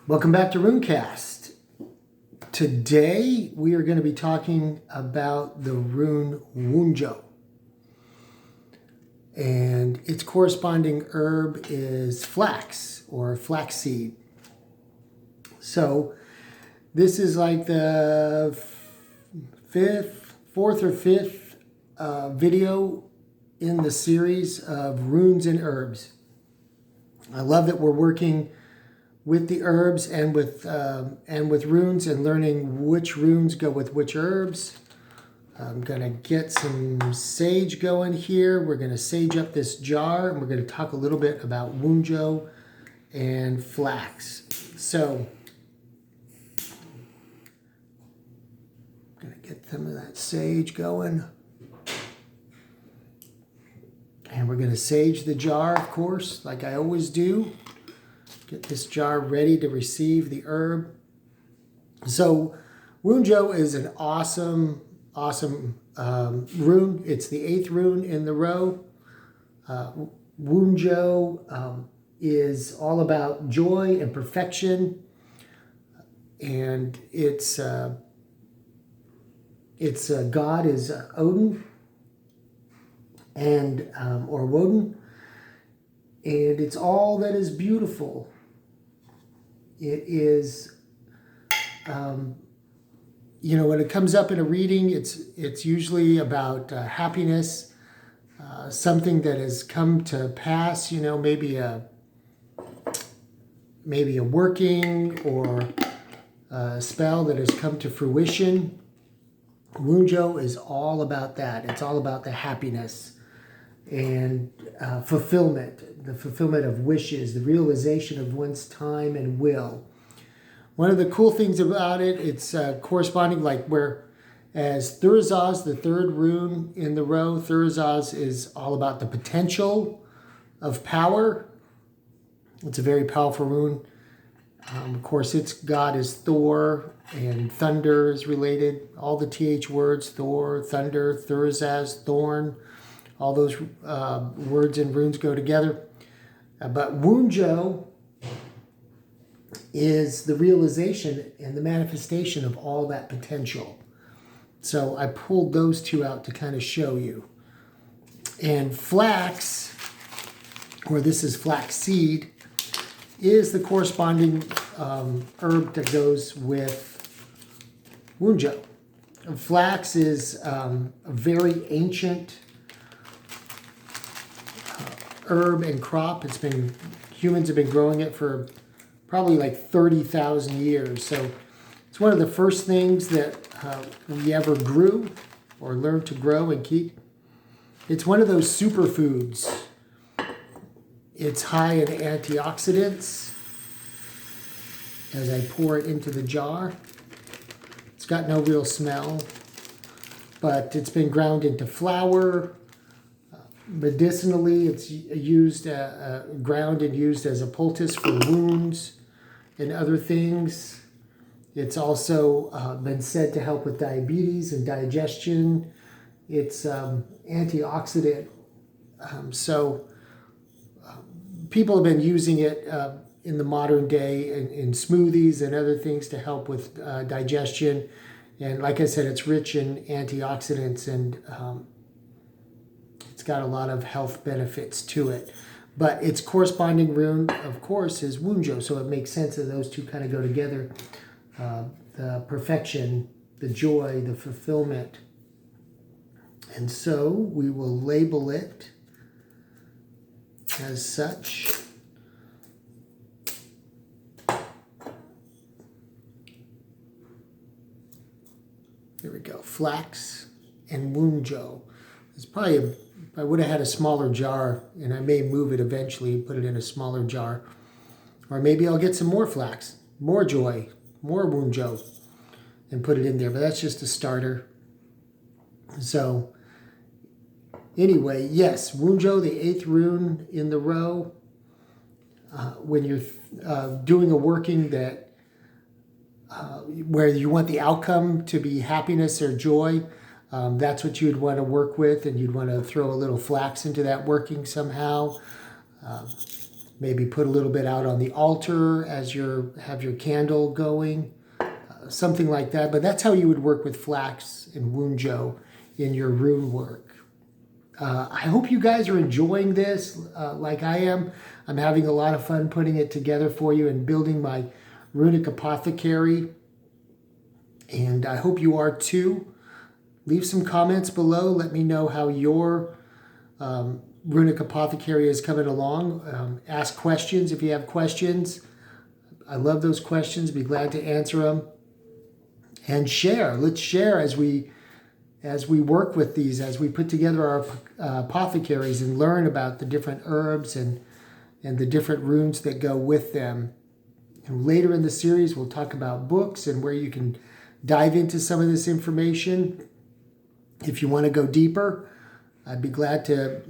Welcome back to Runecast. Today we are going to be talking about the rune Wunjo. And its corresponding herb is flax or flaxseed. So this is like the fourth or fifth video in the series of runes and herbs. I love that we're working with the herbs and with runes and learning which runes go with which herbs. I'm gonna get some sage going here. We're gonna sage up this jar and we're gonna talk a little bit about Wunjo and flax. So I'm gonna get some of that sage going. And we're gonna sage the jar, of course, like I always do. Get this jar ready to receive the herb. So Wunjo is an awesome rune. It's the 8th rune in the row. Wunjo is all about joy and perfection, and its god is Odin and or Woden, and it's all that is beautiful. It is, when it comes up in a reading, it's usually about happiness, something that has come to pass. Maybe a working or a spell that has come to fruition. Wunjo is all about that. It's all about the happiness and fulfillment, the fulfillment of wishes, the realization of one's time and will. One of the cool things about it, it's corresponding, like whereas Thurzaz, the 3rd rune in the row, Thurzaz is all about the potential of power. It's a very powerful rune. Of course, its god is Thor, and thunder is related. All the TH words, Thor, thunder, Thurzaz, thorn, all those words and runes go together. But Wunjo is the realization and the manifestation of all that potential. So I pulled those two out to kind of show you. And flax, or this is flaxseed, is the corresponding herb that goes with Wunjo. Flax is a very ancient herb and crop. Humans have been growing it for probably like 30,000 years. So it's one of the first things that we ever grew or learned to grow and keep. It's one of those superfoods. It's high in antioxidants. As I pour it into the jar, it's got no real smell, but it's been ground into flour. Medicinally, it's used, ground and used as a poultice for wounds and other things. It's also been said to help with diabetes and digestion. It's antioxidant. So people have been using it in the modern day in smoothies and other things to help with digestion. And like I said, it's rich in antioxidants, and it's got a lot of health benefits to it. But its corresponding rune, of course, is Wunjo, so it makes sense that those two kind of go together. The perfection, the joy, the fulfillment. And so we will label it as such. Here we go, flax and Wunjo. It's probably, if I would have had a smaller jar, and I may move it eventually, put it in a smaller jar. Or maybe I'll get some more flax, more joy, more Wunjo, and put it in there. But that's just a starter. So anyway, yes, Wunjo, the 8th rune in the row. When you're doing a working that where you want the outcome to be happiness or joy, that's what you'd want to work with, and you'd want to throw a little flax into that working somehow. Maybe put a little bit out on the altar as have your candle going, something like that. But that's how you would work with flax and Wunjo in your rune work. I hope you guys are enjoying this like I am. I'm having a lot of fun putting it together for you and building my runic apothecary. And I hope you are too. Leave some comments below. Let me know how your runic apothecary is coming along. Ask questions if you have questions. I love those questions. Be glad to answer them. And share. Let's share as we work with these, as we put together our apothecaries and learn about the different herbs and the different runes that go with them. And later in the series, we'll talk about books and where you can dive into some of this information. If you want to go deeper, I'd be glad to,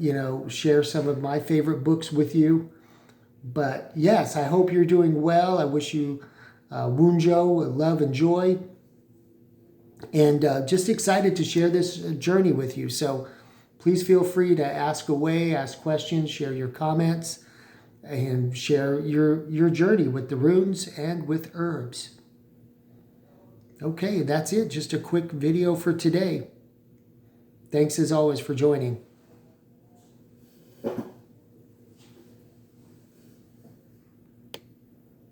share some of my favorite books with you. But yes, I hope you're doing well. I wish you Wunjo, love and joy. And just excited to share this journey with you. So please feel free to ask away, ask questions, share your comments, and share your journey with the runes and with herbs. Okay, that's it. Just a quick video for today. Thanks as always for joining.